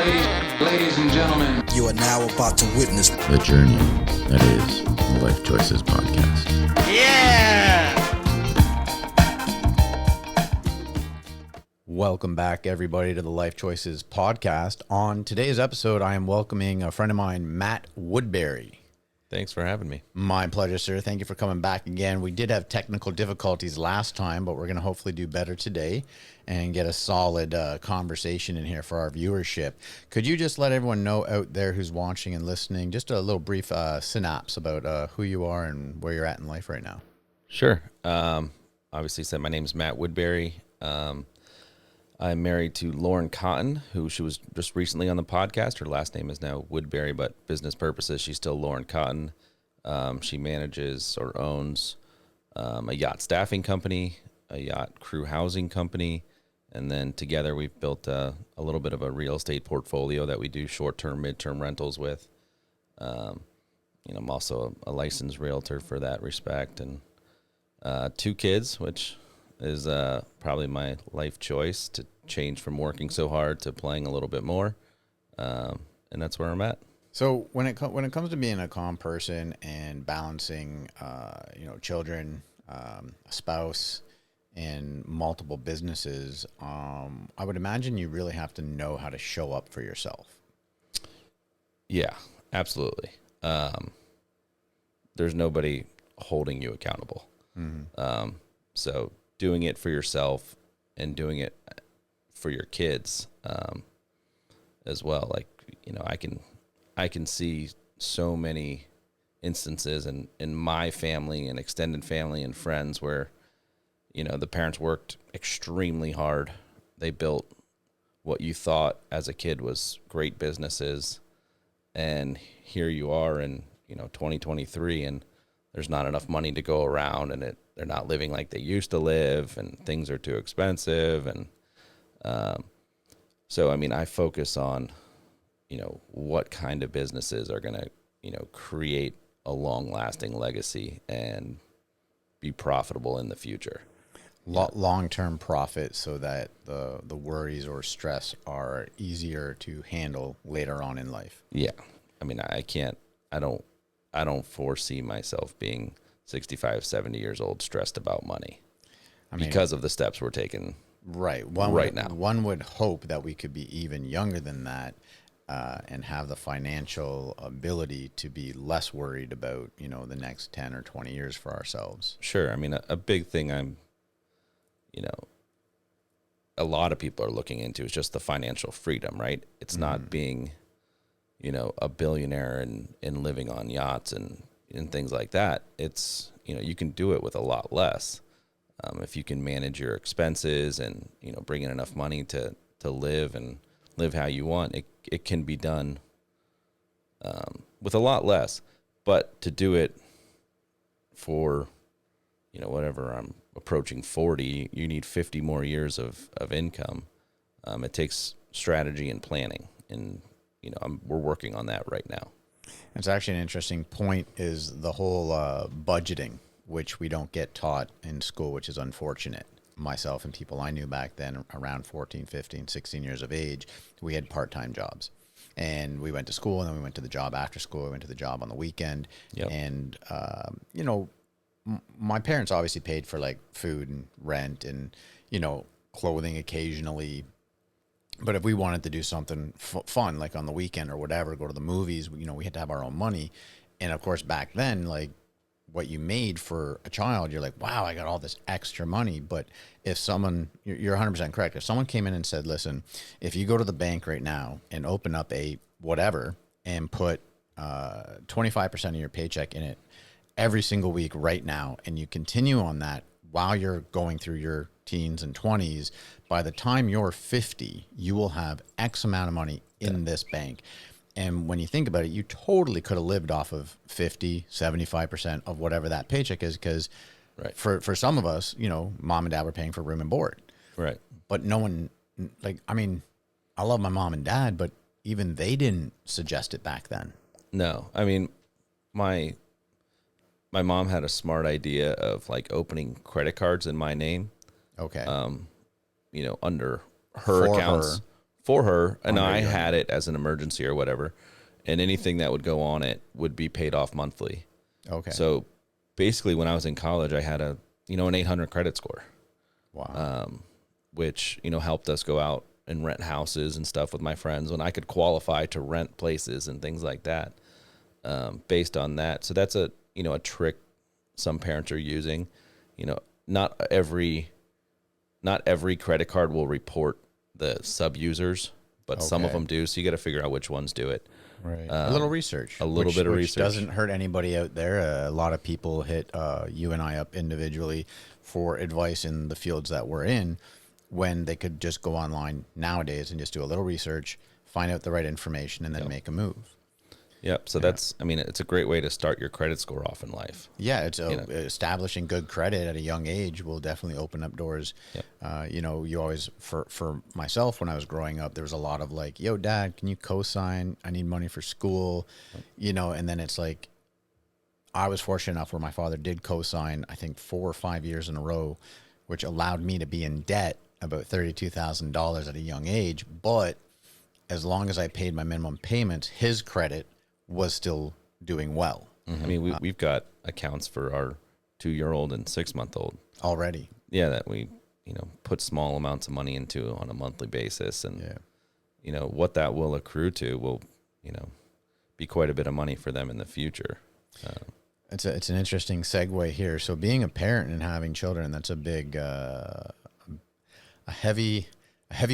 Ladies and gentlemen, you are now about to witness the journey that is the Life Choices podcast. Yeah! Welcome back, everybody, to the Life Choices podcast. On today's episode, I am welcoming a friend of mine, Matt Woodbury. Thanks for having me. My pleasure, sir. Thank you for coming back again. We did have technical difficulties last time, but we're going to hopefully do better today and get a solid conversation in here for our viewership. Could you just let everyone know out there who's watching and listening, just a little brief synopsis about who you are and where you're at in life right now? Sure. Obviously said my name is Matt Woodbury. I'm married to Lauren Cotton, who she was just recently on the podcast. Her last name is now Woodbury, but business purposes, she's still Lauren Cotton. She manages or owns a yacht staffing company, a yacht crew housing company, and then together we've built a little bit of a real estate portfolio that we do short-term, mid-term rentals with. I'm also a licensed realtor for that respect, and 2 kids, which is probably my life choice, to change from working so hard to playing a little bit more, and that's where I'm at. So when it comes to being a calm person and balancing, children, a spouse, and multiple businesses, I would imagine you really have to know how to show up for yourself. Yeah, absolutely. There's nobody holding you accountable. Mm-hmm. So doing it for yourself and doing it for your kids as well. Like, I can see so many instances in my family and extended family and friends where, the parents worked extremely hard. They built what you thought as a kid was great businesses. And here you are in, 2023, and there's not enough money to go around, and they're not living like they used to live, and things are too expensive. And so, I focus on, what kind of businesses are going to, create a long-lasting legacy and be profitable in the future. Long-term profit, so that the worries or stress are easier to handle later on in life. Yeah. I don't foresee myself being 65, 70 years old, stressed about money because of the steps we're taking right now. One would hope that we could be even younger than that and have the financial ability to be less worried about, the next 10 or 20 years for ourselves. Sure. A big thing a lot of people are looking into is just the financial freedom, right? It's not being, a billionaire and living on yachts and things like that. It's, you can do it with a lot less. If you can manage your expenses and, bring in enough money to live and live how you want, it can be done with a lot less. But to do it for, whatever, I'm approaching 40, you need 50 more years of income. It takes strategy and planning, and, we're working on that right now. It's actually an interesting point, is the whole budgeting, which we don't get taught in school, which is unfortunate. Myself and people I knew back then, around 14, 15, 16 years of age, we had part-time jobs. And we went to school, and then we went to the job after school. We went to the job on the weekend. Yep. And, my parents obviously paid for like food and rent and, clothing occasionally. But if we wanted to do something fun, like on the weekend or whatever, go to the movies, we had to have our own money. And of course, back then, like, what you made for a child, you're like, wow, I got all this extra money. But if someone, you're 100% correct. If someone came in and said, listen, if you go to the bank right now and open up a whatever and put 25% of your paycheck in it every single week right now, and you continue on that while you're going through your teens and 20s, by the time you're 50, you will have X amount of money in this bank. And when you think about it, you totally could have lived off of 50, 75% of whatever that paycheck is, because for some of us, mom and dad were paying for room and board. Right. But no one, I love my mom and dad, but even they didn't suggest it back then. No. My mom had a smart idea of like opening credit cards in my name. Okay. Under her accounts for her, and I regular. had it as an emergency or whatever, and anything that would go on it would be paid off monthly. Okay. So basically, when I was in college, I had an 800 credit score. Wow. Which, helped us go out and rent houses and stuff with my friends when I could qualify to rent places and things like that, based on that. So that's a trick some parents are using. Not every credit card will report the sub users, but some of Okay. them do. So you got to figure out which ones do it. Right. A little research. A little bit of which research. doesn't hurt anybody out there. A lot of people hit you and I up individually for advice in the fields that we're in, when they could just go online nowadays and just do a little research, find out the right information, and then make a move. Yep. So it's a great way to start your credit score off in life. Yeah, it's establishing good credit at a young age will definitely open up doors. Yep. You always, for myself, when I was growing up, there was a lot of like, yo, dad, can you co-sign? I need money for school, and then it's like, I was fortunate enough where my father did co-sign, I think 4 or 5 years in a row, which allowed me to be in debt about $32,000 at a young age. But as long as I paid my minimum payments, his credit was still doing well. I mean, we've got accounts for our 2-year-old and 6-month-old Already. Yeah, that we put small amounts of money into on a monthly basis, and what that will accrue to will be quite a bit of money for them in the future. It's an interesting segue here. So being a parent and having children, that's a big, a heavy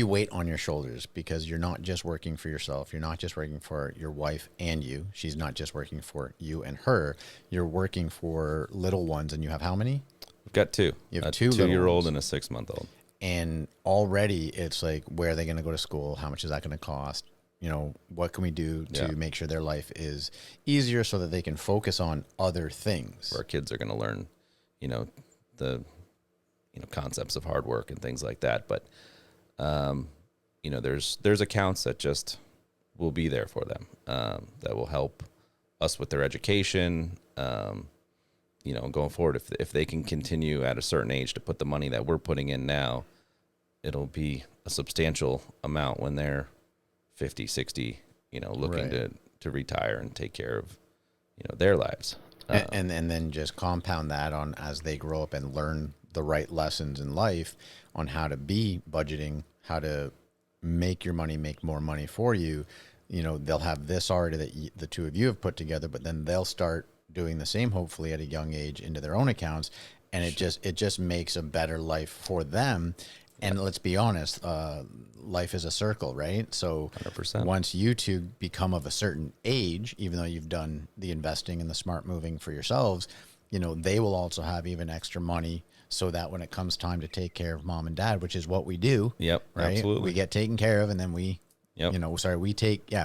weight on your shoulders, because you're not just working for yourself. You're not just working for your wife and you. She's not just working for you and her. You're working for little ones, and you have how many? We've got 2. You have a 2 little 2-year-old ones. and a 6-month-old. And already it's like, where are they going to go to school? How much is that going to cost? What can we do to make sure their life is easier so that they can focus on other things? Where our kids are going to learn, the concepts of hard work and things like that. But there's accounts that just will be there for them, that will help us with their education. Going forward, if they can continue at a certain age to put the money that we're putting in now, it'll be a substantial amount when they're 50, 60, looking Right. to retire and take care of, their lives. And then just compound that on as they grow up and learn the right lessons in life on how to be budgeting, how to make your money make more money for you. They'll have this already that the two of you have put together, but then they'll start doing the same, hopefully at a young age, into their own accounts. And it just makes a better life for them. And let's be honest, life is a circle, right? So 100%. once you two become of a certain age, even though you've done the investing and the smart moving for yourselves, they will also have even extra money, so that when it comes time to take care of mom and dad, which is what we do. Yep, right? absolutely. We get taken care of, and then we, Yep.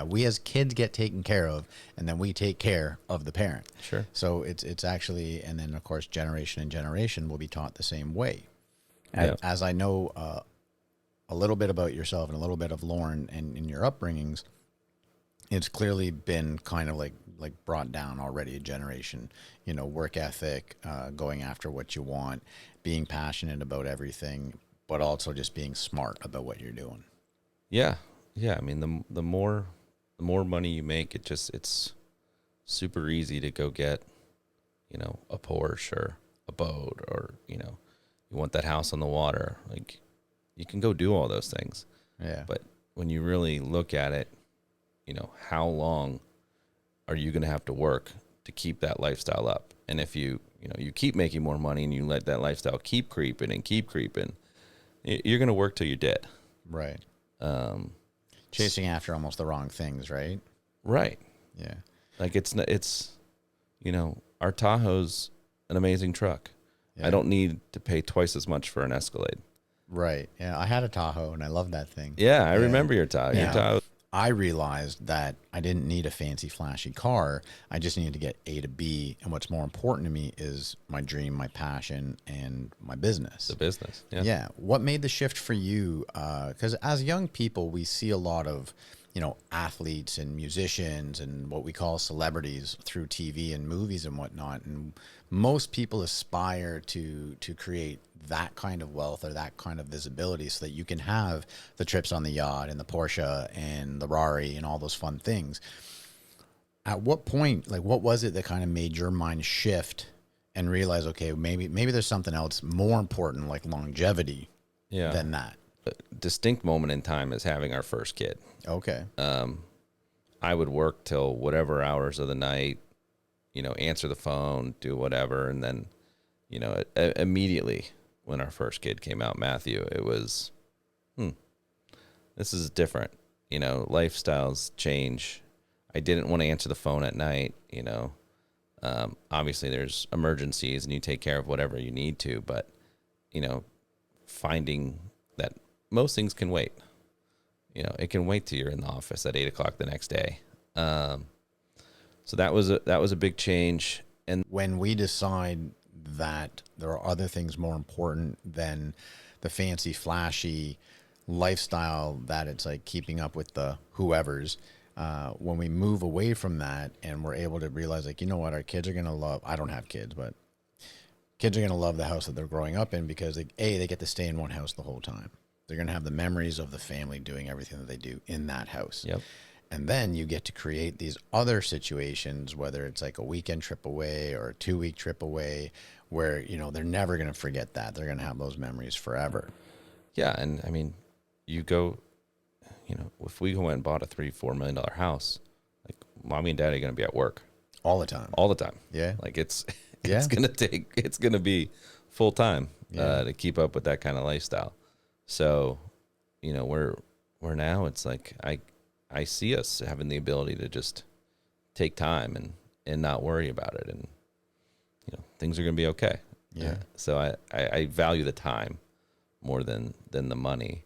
we as kids get taken care of, and then we take care of the parent. Sure. So it's actually, and then of course, generation and generation will be taught the same way. Yeah. As I know a little bit about yourself and a little bit of Lauren and in your upbringings, it's clearly been kind of like brought down already a generation, work ethic, going after what you want, being passionate about everything, but also just being smart about what you're doing. Yeah. I mean, the more money you make, it's super easy to go get, a Porsche or a boat, or, you want that house on the water. Like, you can go do all those things. Yeah. But when you really look at it, how long are you going to have to work to keep that lifestyle up? And if you keep making more money and you let that lifestyle keep creeping, you're going to work till you're dead. Right. Chasing after almost the wrong things, right? Right. Yeah. Like it's our Tahoe's an amazing truck. Yeah. I don't need to pay twice as much for an Escalade. Right. Yeah. I had a Tahoe and I loved that thing. Yeah, I remember your Tahoe. Yeah. Your Tahoe. I realized that I didn't need a fancy, flashy car. I just needed to get A to B. And what's more important to me is my dream, my passion, and my business. The business. Yeah. Yeah. What made the shift for you? Because as young people, we see a lot of athletes and musicians and what we call celebrities through TV and movies and whatnot. And most people aspire to create that kind of wealth or that kind of visibility so that you can have the trips on the yacht and the Porsche and the Rari and all those fun things. At what point, like, what was it that kind of made your mind shift and realize, okay, maybe there's something else more important, like longevity, than that? A distinct moment in time is having our first kid. Okay. I would work till whatever hours of the night, answer the phone, do whatever. And then, immediately when our first kid came out, Matthew, it was, this is different. Lifestyles change. I didn't want to answer the phone at night, obviously there's emergencies and you take care of whatever you need to, but, finding that most things can wait. It can wait till you're in the office at 8:00 the next day. So that was a big change. And when we decide that there are other things more important than the fancy, flashy lifestyle, that it's like keeping up with the whoever's, when we move away from that and we're able to realize, like, our kids are going to love, I don't have kids, but kids are going to love the house that they're growing up in because they get to stay in one house the whole time. They're going to have the memories of the family doing everything that they do in that house. Yep. And then you get to create these other situations, whether it's like a weekend trip away or a 2-week trip away, where, they're never going to forget that. They're going to have those memories forever. Yeah. And I mean, you go, if we went and bought a $3-4 million house, like mommy and daddy are going to be at work all the time. Yeah. Like it's going to be full time, to keep up with that kind of lifestyle. So, we're now, it's like, I see us having the ability to just take time and not worry about it. And, things are going to be okay. Yeah. So I value the time more than the money,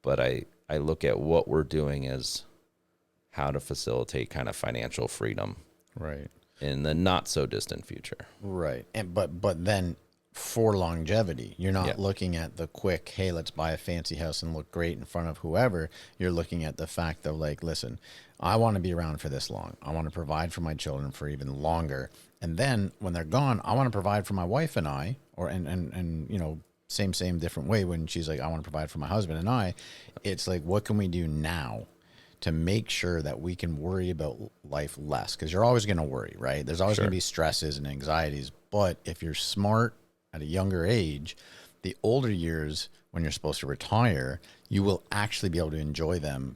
but I look at what we're doing as how to facilitate kind of financial freedom. Right. In the not so distant future. Right. And, but then for longevity, you're not looking at the quick, hey, let's buy a fancy house and look great in front of whoever. You're looking at the fact of, like, listen, I want to be around for this long. I want to provide for my children for even longer. And then when they're gone, I want to provide for my wife and I, same different way. When she's like, I want to provide for my husband and I, it's like, what can we do now to make sure that we can worry about life less? Because you're always going to worry, right? There's always going to be stresses and anxieties. But if you're smart at a younger age, the older years when you're supposed to retire, you will actually be able to enjoy them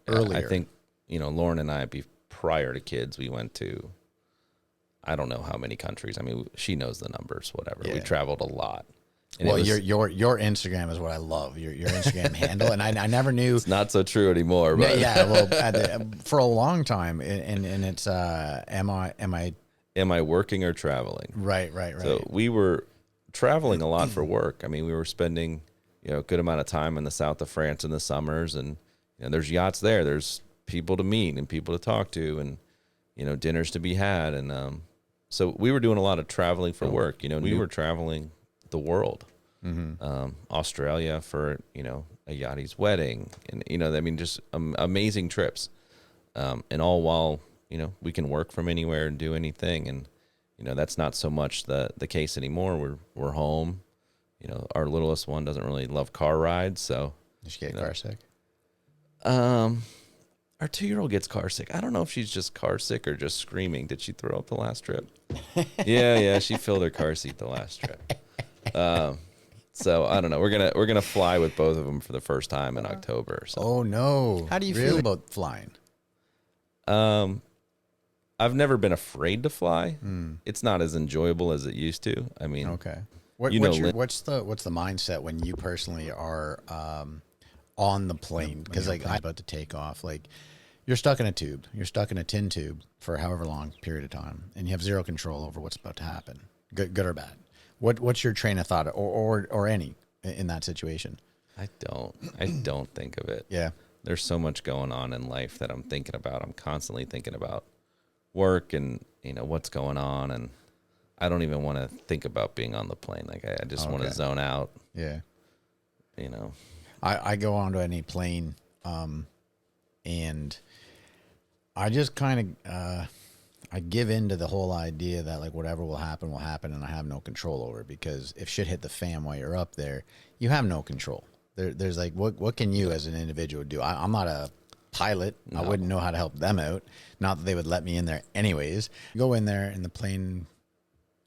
earlier. I think, Lauren and I, prior to kids, we went to, I don't know how many countries. I mean, she knows the numbers, whatever. Yeah. We traveled a lot. And well, your Instagram is what I love. Your Instagram handle, and I never knew. It's not so true anymore. But yeah, well, for a long time, and it's am I working or traveling? Right. So we were traveling a lot for work. I mean, we were spending a good amount of time in the south of France in the summers, and there's yachts there. There's people to meet and people to talk to, and dinners to be had, and so we were doing a lot of traveling for work. We were traveling the world, Australia for a yachty's wedding, and just amazing trips, and all while we can work from anywhere and do anything, and that's not so much the case anymore. We're home. Our littlest one doesn't really love car rides, so did she get car sick? Our 2-year-old gets car sick. I don't know if she's just car sick or just screaming. Did she throw up the last trip? Yeah, she filled her car seat the last trip. So I don't know. We're gonna fly with both of them for the first time in October. So. Oh no! How do you feel about flying? I've never been afraid to fly. It's not as enjoyable as it used to. I mean, okay. What's the mindset when you personally are on the plane? Because I'm about to take off. Like, you're stuck in a tube. You're stuck in a tin tube for however long period of time, and you have zero control over what's about to happen, good or bad. What's your train of thought, or any in that situation? I don't think of it. Yeah. There's so much going on in life that I'm thinking about. I'm constantly thinking about work and what's going on, and I don't even want to think about being on the plane. Like I just want to zone out. Yeah. You know. I go onto any plane And I just kind of, I give in to the whole idea that like whatever will happen, and I have no control over it, because if shit hit the fan while you're up there, you have no control. There's like, what can you as an individual do? I'm not a pilot. No. I wouldn't know how to help them out. Not that they would let me in there anyways. Go in there and the plane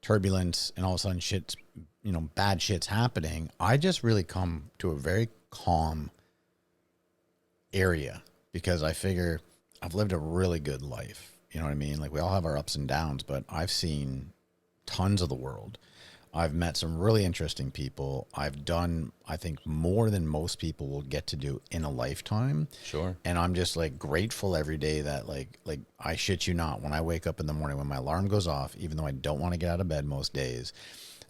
turbulence and all of a sudden shit's, bad shit's happening. I just really come to a very calm area, because I figure I've lived a really good life. You know what I mean? Like, we all have our ups and downs, but I've seen tons of the world. I've met some really interesting people. I've done, I think, more than most people will get to do in a lifetime. Sure. And I'm just like grateful every day that like I shit you not, when I wake up in the morning, when my alarm goes off, even though I don't want to get out of bed most days,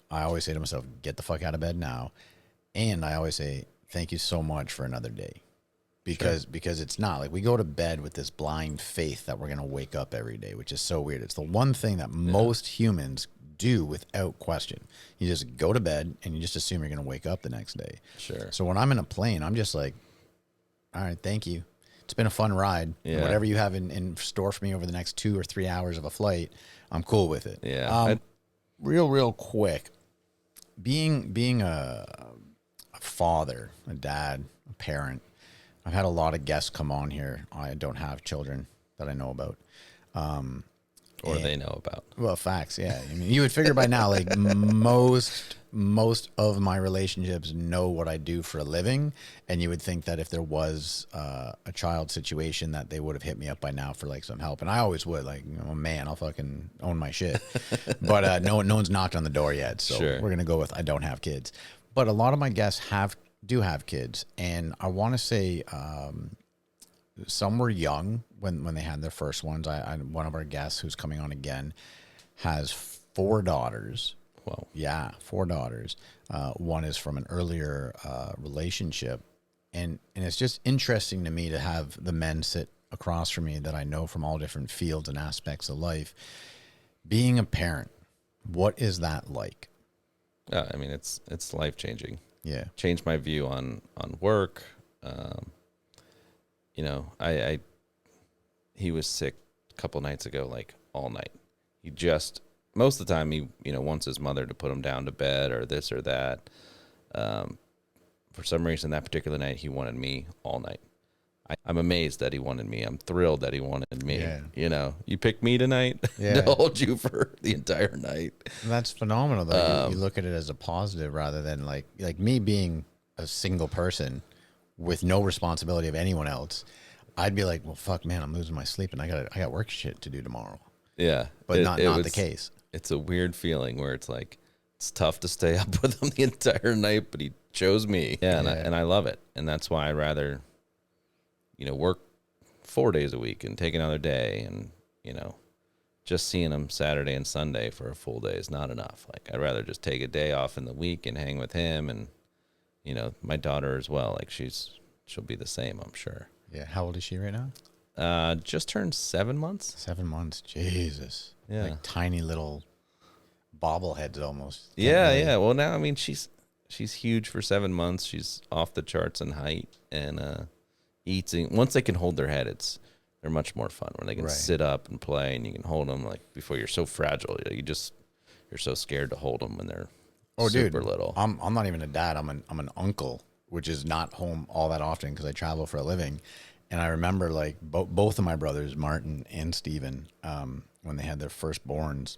I always say to myself, get the fuck out of bed now. And I always say, thank you so much for another day. Because it's not like we go to bed with this blind faith that we're going to wake up every day, which is so weird. It's the one thing that most humans do without question. You just go to bed and you just assume you're going to wake up the next day. Sure. So when I'm in a plane, I'm just like, all right, thank you. It's been a fun ride. Yeah. Whatever you have in store for me over the next 2 or 3 hours of a flight, I'm cool with it. Yeah. Real quick, being a father, a dad, a parent, I've had a lot of guests come on here. I don't have children that I know about. Or they know about. Well, facts, yeah. I mean, you would figure by now, like most of my relationships know what I do for a living, and you would think that if there was a child situation that they would have hit me up by now for like some help, and I always would. Like, I'm a man, I'll fucking own my shit. But no one's knocked on the door yet, so we're gonna go with I don't have kids. But a lot of my guests do have kids, and I want to say some were young when they had their first ones. One of our guests who's coming on again has 4 daughters. Wow. Yeah, 4 daughters. One is from an earlier relationship, and it's just interesting to me to have the men sit across from me that I know from all different fields and aspects of life. Being a parent, what is that like? I mean, it's life-changing. Yeah. Changed my view on work. He was sick a couple nights ago, like all night. Most of the time he, wants his mother to put him down to bed or this or that. For some reason that particular night he wanted me all night. I'm amazed that he wanted me. I'm thrilled that he wanted me. Yeah. You picked me tonight to hold you for the entire night. That's phenomenal, though. You look at it as a positive rather than like me being a single person with no responsibility of anyone else. I'd be like, well, fuck, man, I'm losing my sleep and I got work shit to do tomorrow. Yeah. But not the case. It's a weird feeling where it's like, it's tough to stay up with him the entire night, but he chose me. Yeah. And I love it. And that's why I'd rather, work 4 days a week and take another day, and, just seeing him Saturday and Sunday for a full day is not enough. Like, I'd rather just take a day off in the week and hang with him, and, my daughter as well. Like, she'll be the same, I'm sure. Yeah. How old is she right now? Just turned 7 months. 7 months. Jesus. Yeah. Like tiny little bobbleheads almost. Yeah. Well, now, I mean, she's huge for 7 months. She's off the charts in height, and eating. Once they can hold their head, they're much more fun when they can sit up and play, and you can hold them. Like, before, you're so fragile. You're so scared to hold them when they're super little. I'm not even a dad. I'm an uncle, which is not home all that often because I travel for a living. And I remember like both of my brothers, Martin and Steven, when they had their firstborns,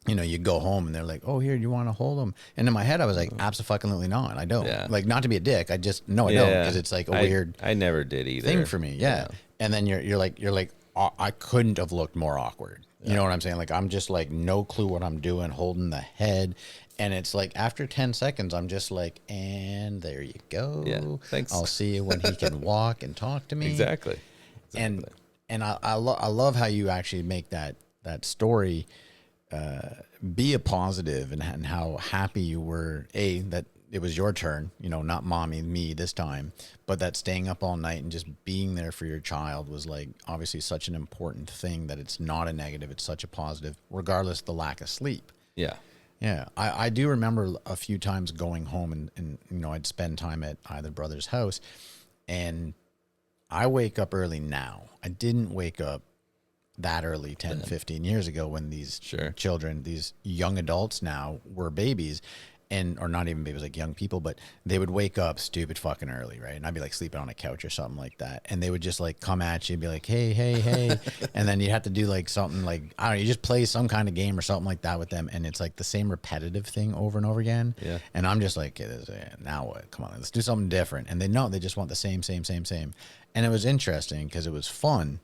you go home and they're like, oh, here, do you want to hold them? And in my head, I was like, absolutely not. I don't. Yeah. Like, not to be a dick. I just, no, I don't. Because it's like a weird I never did either. thing for me. Yeah. And then you're like, I couldn't have looked more awkward. You know what I'm saying? Like, I'm just like, no clue what I'm doing, holding the head. And it's like, after 10 seconds, I'm just like, and there you go. Yeah, thanks. I'll see you when he can walk and talk to me. Exactly. And I love how you actually make that story be a positive, and how happy you were, that it was your turn, not mommy, me this time, but that staying up all night and just being there for your child was like obviously such an important thing, that it's not a negative, it's such a positive, regardless of the lack of sleep. Yeah. Yeah. I do remember a few times going home and I'd spend time at either brother's house, and I wake up early now. I didn't wake up that early 10, 15 years ago when these children, these young adults now were babies or not even babies, like young people, but they would wake up stupid fucking early, right? And I'd be like sleeping on a couch or something like that. And they would just like come at you and be like, hey, hey, hey. And then you have to do like something like, I don't know, you just play some kind of game or something like that with them. And it's like the same repetitive thing over and over again. Yeah. And I'm just like, now what? Come on, let's do something different. And they just want the same. And it was interesting because it was fun.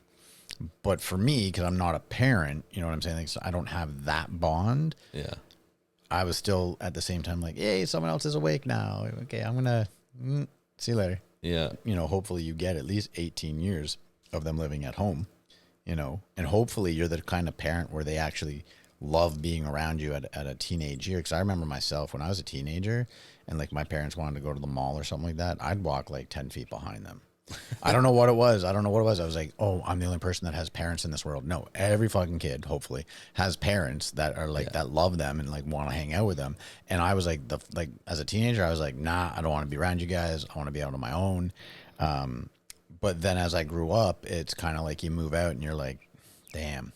But for me, because I'm not a parent, you know what I'm saying? Like, so I don't have that bond. Yeah. I was still at the same time like, hey, someone else is awake now. Okay, I'm going to see you later. Yeah. You know, hopefully you get at least 18 years of them living at home, you know, and hopefully you're the kind of parent where they actually love being around you at a teenage year. Because I remember myself when I was a teenager and like my parents wanted to go to the mall or something like that, I'd walk like 10 feet behind them. I don't know what it was. I was like, oh, I'm the only person that has parents in this world. No, every fucking kid, hopefully, has parents that are like, that love them and like want to hang out with them. And I was like, as a teenager, I was like, nah, I don't want to be around you guys. I want to be out on my own. But then as I grew up, it's kind of like you move out and you're like, damn,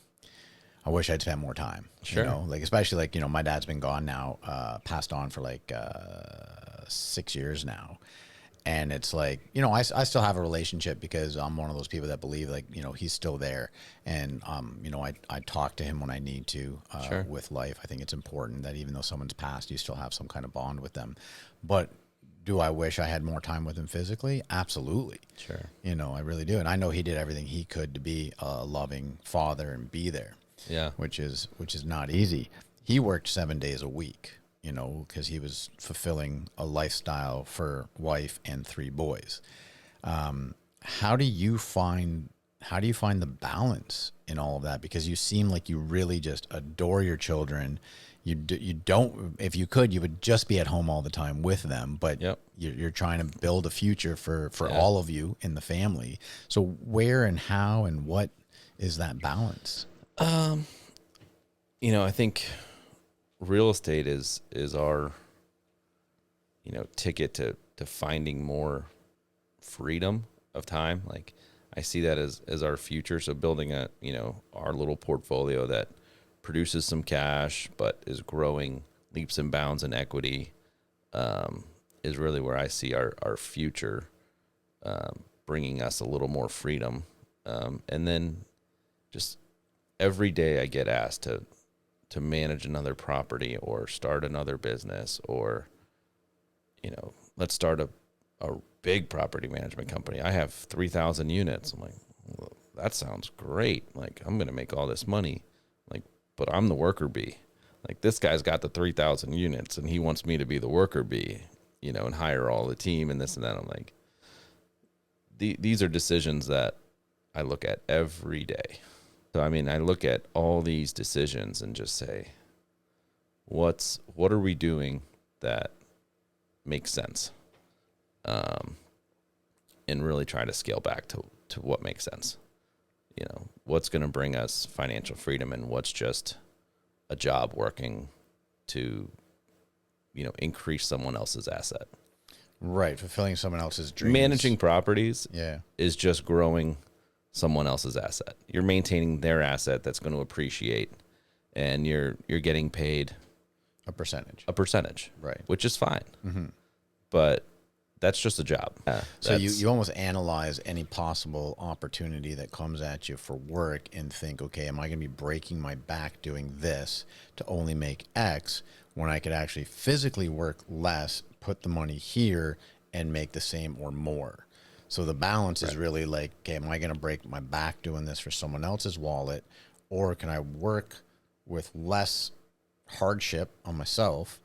I wish I'd spent more time. Sure. You know, like, especially like, you know, my dad's been gone now, passed on for like 6 years now. And it's like, you know, I still have a relationship because I'm one of those people that believe like, you know, he's still there. And, you know, I talk to him when I need to with Lyfe. I think it's important that even though someone's passed, you still have some kind of bond with them. But do I wish I had more time with him physically? Absolutely. Sure. You know, I really do. And I know he did everything he could to be a loving father and be there. Yeah. Which is not easy. He worked 7 days a week. You know, because he was fulfilling a lifestyle for wife and 3 boys. How do you find the balance in all of that? Because you seem like you really just adore your children. You don't, if you could, you would just be at home all the time with them. But you're trying to build a future for all of you in the family. So where and how and what is that balance? You know, I think real estate is our, you know, ticket to finding more freedom of time. Like I see that as our future. So building you know, our little portfolio that produces some cash, but is growing leaps and bounds in equity, is really where I see our future, bringing us a little more freedom. And then just every day I get asked to manage another property or start another business or, you know, let's start a big property management company. I have 3,000 units. I'm like, well, that sounds great. Like, I'm going to make all this money. Like, but I'm the worker bee. Like, this guy's got the 3,000 units and he wants me to be the worker bee, you know, and hire all the team and this and that. I'm like, these are decisions that I look at every day. So, I mean, I look at all these decisions and just say, what are we doing that makes sense? And really try to scale back to what makes sense. You know, what's going to bring us financial freedom and what's just a job working to, you know, increase someone else's asset. Right. Fulfilling someone else's dreams. Managing properties Yeah. is just growing someone else's asset. You're maintaining their asset that's going to appreciate, and you're getting paid a percentage, right? Which is fine, mm-hmm. But that's just a job. So you almost analyze any possible opportunity that comes at you for work and think, okay, am I going to be breaking my back doing this to only make X when I could actually physically work less, put the money here, and make the same or more? So the balance is really like, okay, am I going to break my back doing this for someone else's wallet, or can I work with less hardship on myself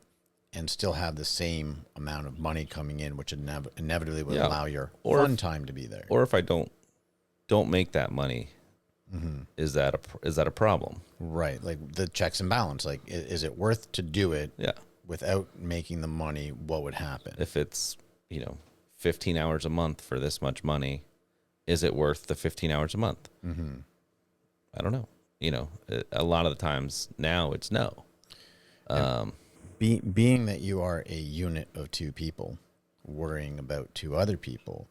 and still have the same amount of money coming in, which inevitably will allow your fun time to be there? Or if I don't make that money, mm-hmm. is that a problem? Right, like the checks and balance. Like, is it worth to do it? Yeah. Without making the money, what would happen? If it's, you know, 15 hours a month for this much money, is it worth the 15 hours a month? Mm-hmm. I don't know. You know, a lot of the times now it's no. Being that you are a unit of 2 people worrying about 2 other people,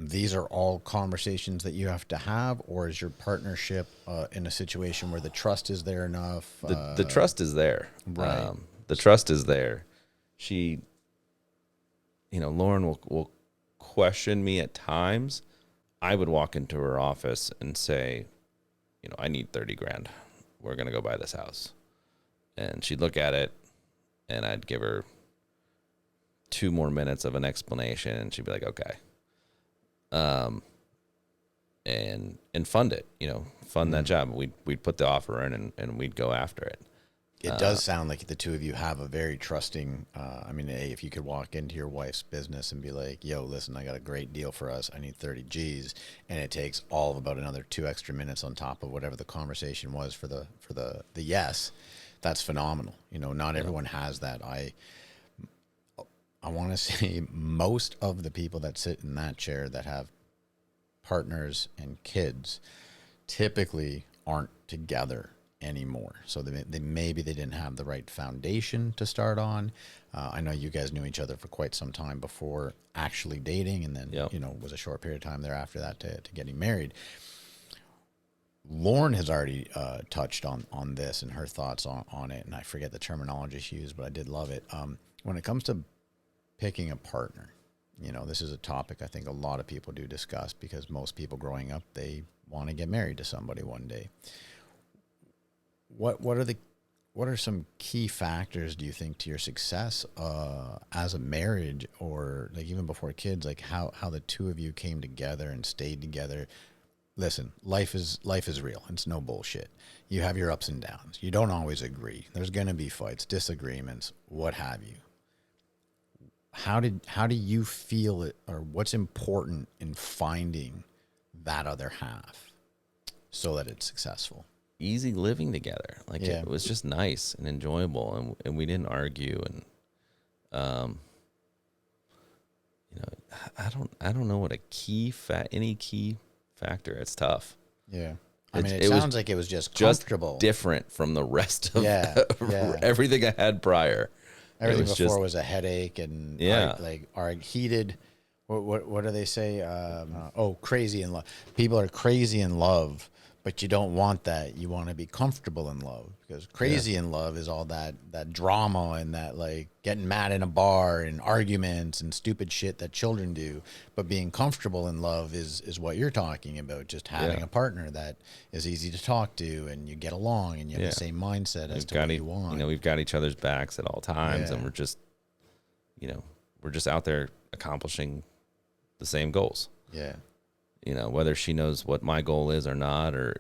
these are all conversations that you have to have, or is your partnership in a situation where the trust is there enough? The trust is there. Right. The trust is there. She, Lauren will question me at times. I would walk into her office and say, I need 30 grand. We're going to go buy this house. And she'd look at it, and I'd give her 2 more minutes of an explanation, and she'd be like, okay. And fund it, fund that job. We'd put the offer in and we'd go after it. It does sound like the two of you have a very trusting, if you could walk into your wife's business and be like, yo, listen, I got a great deal for us. I need 30 G's. And it takes all of about another 2 extra minutes on top of whatever the conversation was for the yes. That's phenomenal. Not everyone has that. I want to say most of the people that sit in that chair that have partners and kids typically aren't together anymore. So maybe they didn't have the right foundation to start on. I know you guys knew each other for quite some time before actually dating, and then, was a short period of time there after that to getting married. Lauren has already touched on this and her thoughts on it, and I forget the terminology she used, but I did love it. When it comes to picking a partner, this is a topic I think a lot of people do discuss, because most people growing up, they want to get married to somebody one day. What are some key factors, do you think, to your success as a marriage, or like even before kids, like how the two of you came together and stayed together? Listen, life is real. It's no bullshit. You have your ups and downs. You don't always agree. There's going to be fights, disagreements, what have you. How do you feel it, or what's important in finding that other half so that it's successful? Easy living together. It was just nice and enjoyable, and we didn't argue, and I don't know what any key factor. It's tough. Yeah. It sounds like it was just comfortable. Just different from the rest of yeah. everything I had prior. Everything before was a headache and heated. What do they say? Crazy in love. People are crazy in love, but you don't want that. You want to be comfortable in love, because crazy in love is all that drama and that like getting mad in a bar and arguments and stupid shit that children do. But being comfortable in love is what you're talking about. Just having a partner that is easy to talk to and you get along and you have the same mindset as to what you want. We've got each other's backs at all times, and we're just out there accomplishing the same goals. Yeah. Whether she knows what my goal is or not, or,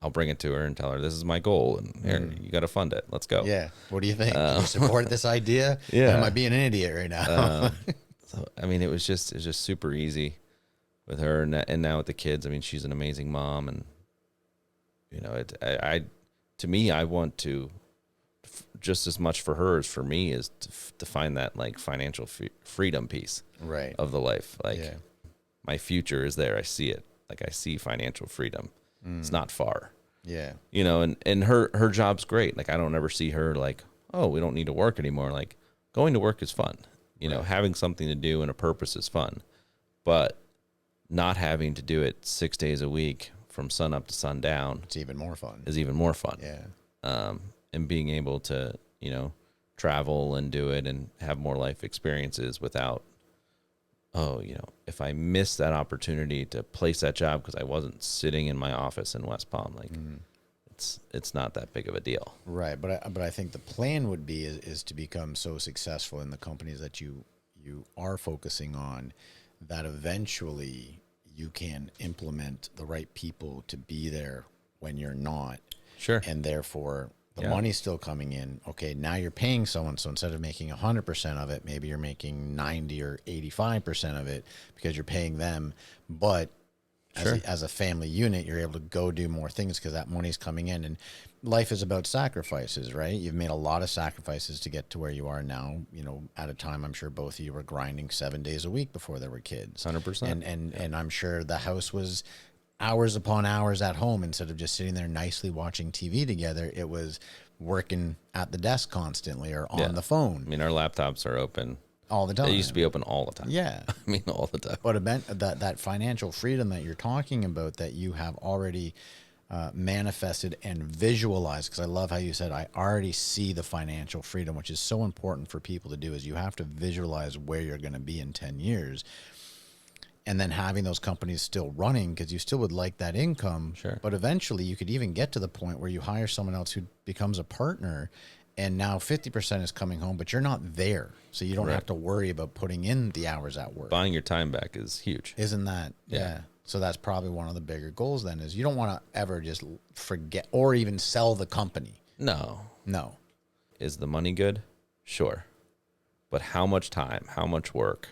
I'll bring it to her and tell her this is my goal, and here, you got to fund it. Let's go. Yeah. What do you think? Do you support this idea? Yeah. Am I being an idiot right now? It was just super easy with her, and now with the kids. She's an amazing mom, and, to me, I want to, just as much for her as for me, is to find that like financial freedom piece of the life. My future is there. I see it. I see financial freedom. It's not far. Yeah. And her job's great. I don't ever see her like, oh, we don't need to work anymore. Going to work is fun. Having something to do and a purpose is fun. But not having to do it 6 days a week from sun up to sundown, it's even more fun. Is even more fun. Yeah. And being able to, travel and do it and have more life experiences without, if I miss that opportunity to place that job because I wasn't sitting in my office in West Palm, it's not that big of a deal. Right. But I think the plan would be is to become so successful in the companies that you are focusing on, that eventually you can implement the right people to be there when you're not. Sure. And therefore the money's still coming in. Okay, now you're paying someone, so instead of making 100% of it, maybe you're making 90 or 85% of it because you're paying them. But as a family unit, you're able to go do more things because that money's coming in. And life is about sacrifices, right? You've made a lot of sacrifices to get to where you are now. At a time, I'm sure both of you were grinding 7 days a week before there were kids. 100%. And I'm sure the house was hours upon hours at home. Instead of just sitting there nicely watching TV together, it was working at the desk constantly or on the phone. Our laptops are open all the time. It used to be open all the time. Yeah. I mean, all the time. But that financial freedom that you're talking about, that you have already manifested and visualized, because I love how you said, I already see the financial freedom, which is so important for people to do, is you have to visualize where you're going to be in 10 years. And then having those companies still running, because you still would like that income. Sure. But eventually you could even get to the point where you hire someone else who becomes a partner, and now 50% is coming home, but you're not there. So you don't have to worry about putting in the hours at work. Buying your time back is huge. Isn't that? Yeah. So that's probably one of the bigger goals then, is you don't want to ever just forget or even sell the company. No. Is the money good? Sure. But how much time, how much work?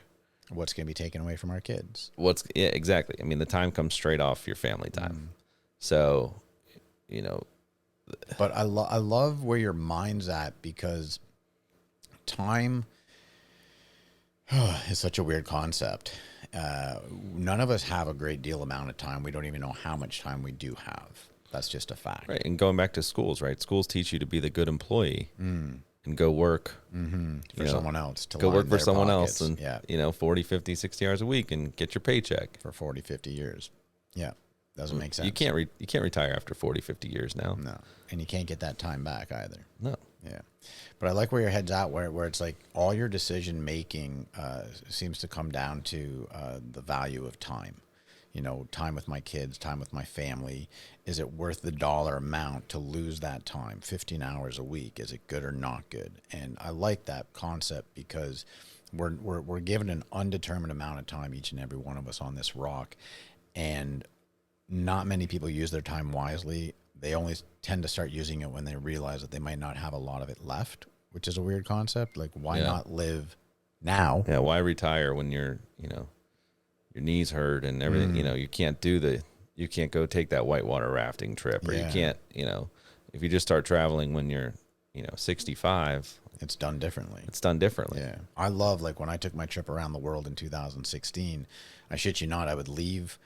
What's going to be taken away from our kids? Yeah, exactly. I mean, the time comes straight off your family time. So, you know. But I love where your mind's at, because time is such a weird concept. None of us have a great deal amount of time. We don't even know how much time we do have. That's just a fact. Right. And going back to schools, right? Schools teach you to be the good employee and go work For someone else. To go line work for their someone pockets. else and, 40, 50, 60 hours a week and get your paycheck. For 40, 50 years. Yeah. Doesn't make sense. You can't retire after 40, 50 years now. No. And you can't get that time back either. No. Yeah. But I like where your head's at, where it's like all your decision making seems to come down to the value of time. You know, time with my kids, time with my family. Is it worth the dollar amount to lose that time? 15 hours a week. Is it good or not good? And I like that concept, because we're given an undetermined amount of time, each and every one of us on this rock. And not many people use their time wisely. They only tend to start using it when they realize that they might not have a lot of it left, which is a weird concept. Like, why not live now? Yeah. Why retire when your knees hurt and everything? You can't you can't go take that whitewater rafting trip, or you can't, if you just start traveling when you're, 65, it's done differently. Yeah. I love, like, when I took my trip around the world in 2016, I shit you not, I would leave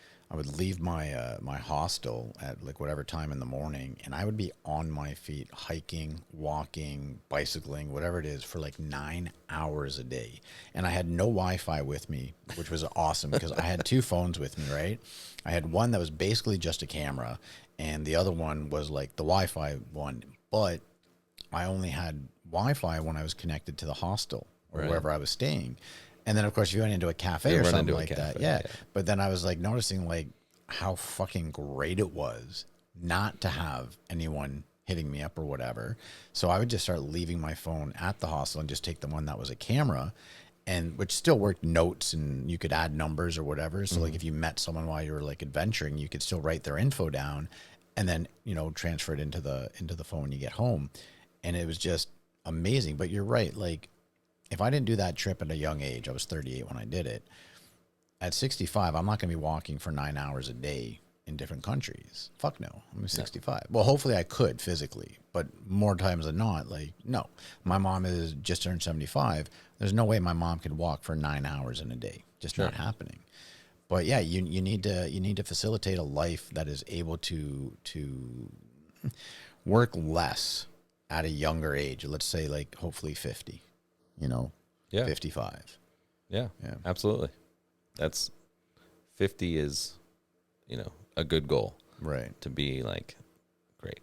my my hostel at like whatever time in the morning, and I would be on my feet hiking, walking, bicycling, whatever it is, for like 9 hours a day. And I had no Wi-Fi with me, which was awesome, because I had two phones with me, right? I had one that was basically just a camera, and the other one was like the Wi-Fi one, but I only had Wi-Fi when I was connected to the hostel or wherever I was staying. And then, of course, if you went into a cafe or something like that. Yeah. But then I was like noticing like how fucking great it was not to have anyone hitting me up or whatever. So I would just start leaving my phone at the hostel and just take the one that was a camera, and which still worked notes, and you could add numbers or whatever. So like if you met someone while you were like adventuring, you could still write their info down and then, transfer it into the phone when you get home. And it was just amazing. But you're right. Like, if I didn't do that trip at a young age, I was 38 when I did it. At 65, I'm not going to be walking for 9 hours a day in different countries. Fuck no. I'm 65. Well, hopefully I could physically, but more times than not, like, no. My mom is just turned 75. There's no way my mom could walk for 9 hours in a day. Just not happening. But yeah, you need to facilitate a life that is able to work less at a younger age. Let's say like hopefully 50. 55. Yeah, absolutely. 50 is, a good goal. Right. To be like, great.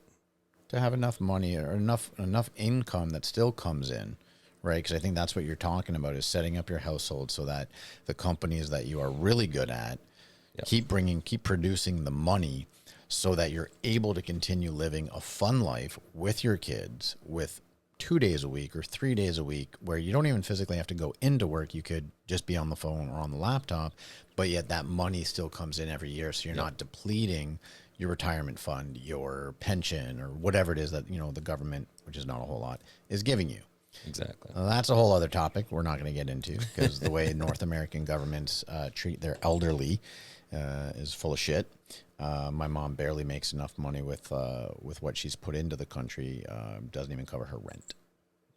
To have enough money or enough income that still comes in, right? Because I think that's what you're talking about, is setting up your household so that the companies that you are really good at keep producing the money, so that you're able to continue living a fun life with your kids, with 2 days a week or 3 days a week, where you don't even physically have to go into work. You could just be on the phone or on the laptop, but yet that money still comes in every year. So you're not depleting your retirement fund, your pension, or whatever it is that, the government, which is not a whole lot, is giving you. Exactly. Now, that's a whole other topic we're not going to get into, because the way North American governments treat their elderly is full of shit. My mom barely makes enough money with what she's put into the country. Doesn't even cover her rent.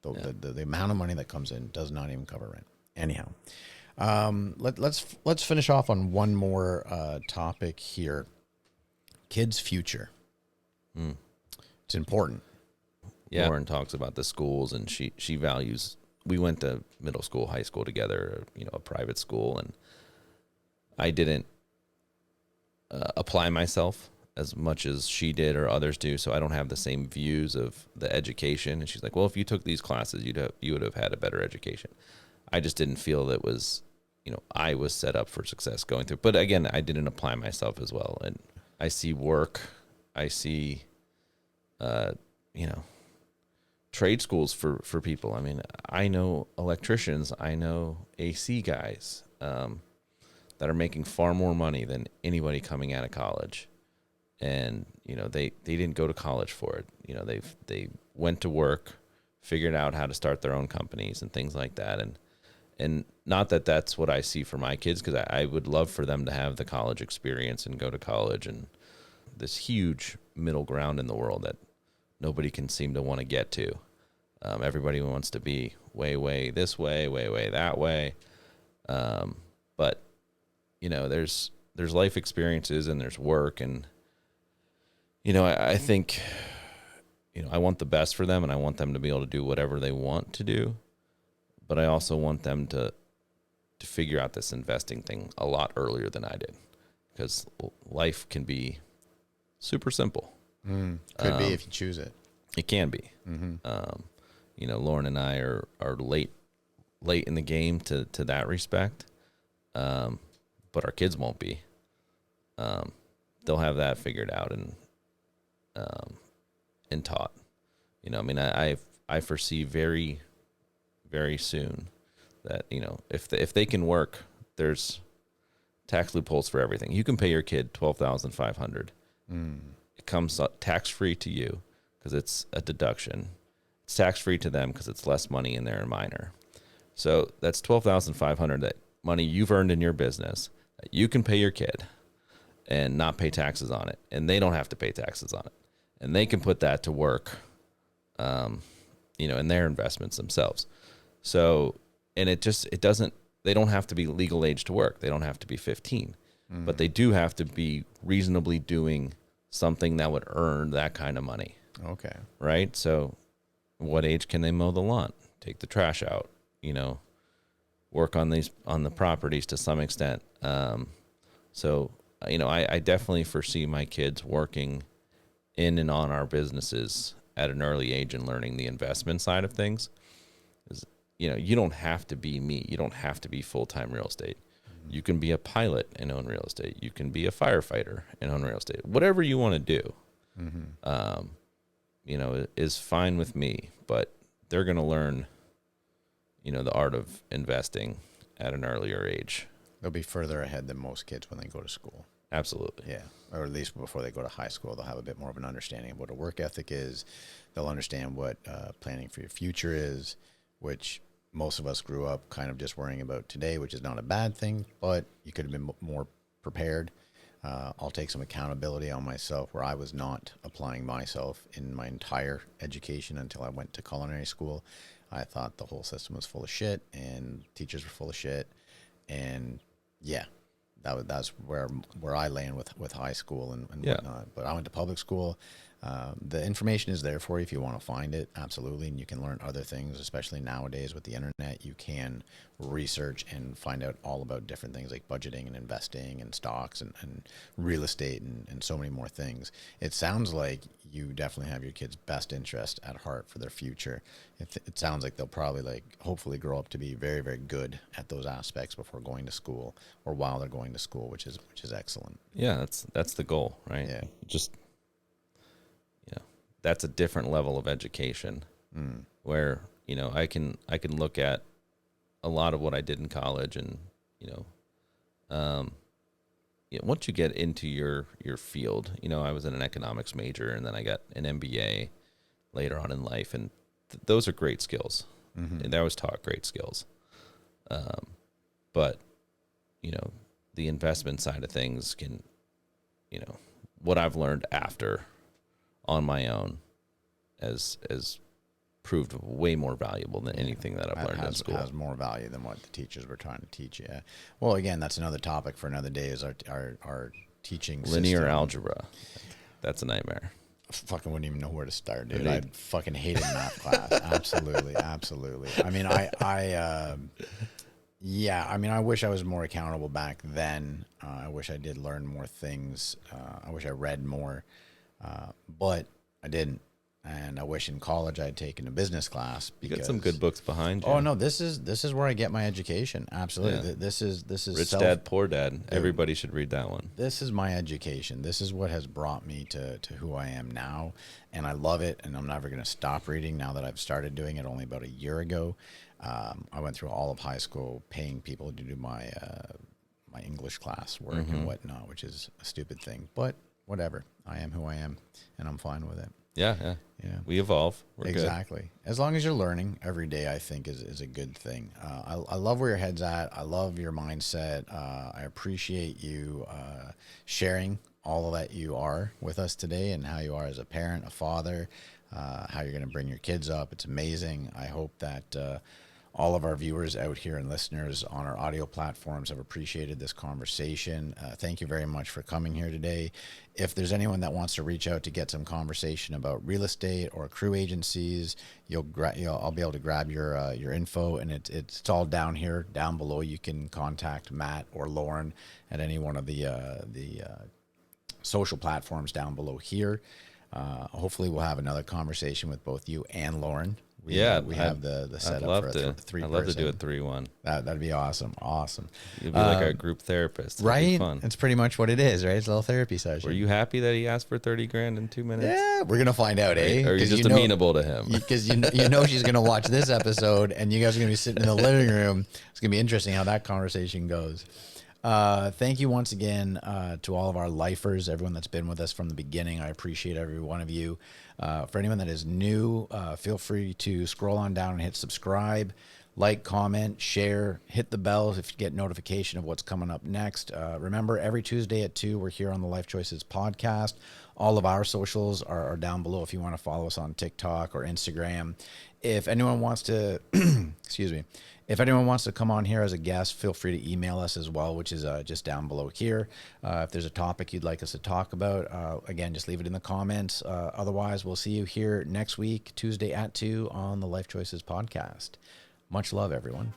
The amount of money that comes in does not even cover rent. Anyhow, let's finish off on one more topic here. Kids' future. It's important. Yeah. Lauren talks about the schools, and she values we went to middle school, high school together, a private school, and I didn't apply myself as much as she did or others do, so I don't have the same views of the education. And she's like, well, if you took these classes, you would have had a better education. I just didn't feel that was, I was set up for success going through. But again, I didn't apply myself as well. And I see work, I see, trade schools for people. I mean, I know electricians, I know AC guys that are making far more money than anybody coming out of college. And, they didn't go to college for it. They went to work, figured out how to start their own companies and things like that. And not that that's what I see for my kids, because I would love for them to have the college experience and go to college, and this huge middle ground in the world that nobody can seem to want to get to. Everybody wants to be way this way, way that way. But, there's life experiences and there's work, and, I think, I want the best for them, and I want them to be able to do whatever they want to do. But I also want them to figure out this investing thing a lot earlier than I did, because life can be super simple. Could be if you choose it. It can be. Lauren and I are late in the game to that respect, but our kids won't be. They'll have that figured out and taught. I foresee very, very soon that, if they can work, there's tax loopholes for everything. You can pay your kid $12,500. It comes tax free to you because it's a deduction. It's tax free to them because it's less money in their minor. So that's $12,500, that money you've earned in your business that you can pay your kid and not pay taxes on it, and they don't have to pay taxes on it, and they can put that to work, in their investments themselves. So, and it doesn't, they don't have to be legal age to work. They don't have to be 15, but they do have to be reasonably doing something that would earn that kind of money. Okay. Right. So what age can they mow the lawn, take the trash out, work on the properties to some extent. So, I definitely foresee my kids working in and on our businesses at an early age and learning the investment side of things. You don't have to be me. You don't have to be full-time real estate. You can be a pilot and own real estate. You can be a firefighter and own real estate. Whatever you want to do, is fine with me. But they're going to learn, the art of investing at an earlier age. They'll be further ahead than most kids when they go to school. Absolutely. Yeah. Or at least before they go to high school, they'll have a bit more of an understanding of what a work ethic is. They'll understand what planning for your future is, which most of us grew up kind of just worrying about today, which is not a bad thing, but you could have been more prepared. I'll take some accountability on myself where I was not applying myself in my entire education until I went to culinary school. I thought the whole system was full of shit and teachers were full of shit. And yeah, that's where I land with high school and whatnot. But I went to public school. The information is there for you if you want to find it, absolutely, and you can learn other things, especially nowadays with the internet. You can research and find out all about different things like budgeting and investing and stocks and real estate and so many more things. It sounds like you definitely have your kids' best interest at heart for their future. It sounds like they'll probably hopefully grow up to be very, very good at those aspects before going to school or while they're going to school, which is excellent. Yeah, that's the goal, right? Yeah. Just that's a different level of education where, I can look at a lot of what I did in college and, once you get into your field, I was in an economics major and then I got an MBA later on in life, and those are great skills. And I was taught great skills. But, the investment side of things can, what I've learned after on my own as proved way more valuable than anything that I've learned in school. Has more value than what the teachers were trying to teach you. Well, again, that's another topic for another day, is our teaching linear system. algebra. That's a nightmare. fucking wouldn't even know where to start, dude. I fucking hated math class. Absolutely. I mean, I wish I was more accountable back then. I wish I did learn more things. I wish I read more, but I didn't. And I wish in college I had taken a business class. You got some good books behind you. Oh no, this is where I get my education. Absolutely, Yeah. this is Rich Dad, Poor Dad. Everybody should read that one. This is my education. This is what has brought me to who I am now, and I love it. And I'm never going to stop reading now that I've started doing it. Only about a year ago, I went through all of high school paying people to do my my English class work and whatnot, which is a stupid thing, but whatever. I am who I am, and I'm fine with it. Yeah. We evolve. We're exactly. Good. As long as you're learning every day, I think is a good thing. I love where your head's at. I love your mindset. I appreciate you sharing all that you are with us today and how you are as a parent, a father, how you're going to bring your kids up. It's amazing. I hope that all of our viewers out here and listeners on our audio platforms have appreciated this conversation. Thank you very much for coming here today. If there's anyone that wants to reach out to get some conversation about real estate or crew agencies, I'll be able to grab your info, and it's all down here, down below. You can contact Matt or Lauren at any one of the social platforms down below here. Hopefully we'll have another conversation with both you and Lauren. We have the setup for a three-person. I'd love to do a 3-1. That'd be awesome. You'd be like our group therapist. It'd right? be fun. It's pretty much what it is, right? It's a little therapy session. Were you happy that he asked for $30,000 in 2 minutes? Yeah, we're gonna find out, eh? Or are you just amenable to him? Because you know she's gonna watch this episode, and you guys are gonna be sitting in the living room. It's gonna be interesting how that conversation goes. Thank you once again to all of our lifers, everyone that's been with us from the beginning. I appreciate every one of you. For anyone that is new, feel free to scroll on down and hit subscribe, like, comment, share, hit the bell if you get notification of what's coming up next. Remember, every Tuesday at 2, we're here on the Lyfe Choyces podcast. All of our socials are down below if you want to follow us on TikTok or Instagram. If anyone wants to, excuse me, if anyone wants to come on here as a guest, feel free to email us as well, which is just down below here. If there's a topic you'd like us to talk about, again, just leave it in the comments. Otherwise, we'll see you here next week, Tuesday at 2 on the Lyfe Choyces podcast. Much love, everyone.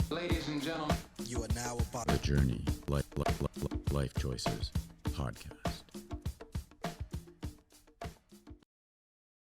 Ladies and gentlemen. You are now about The Journey, Life Choices podcast.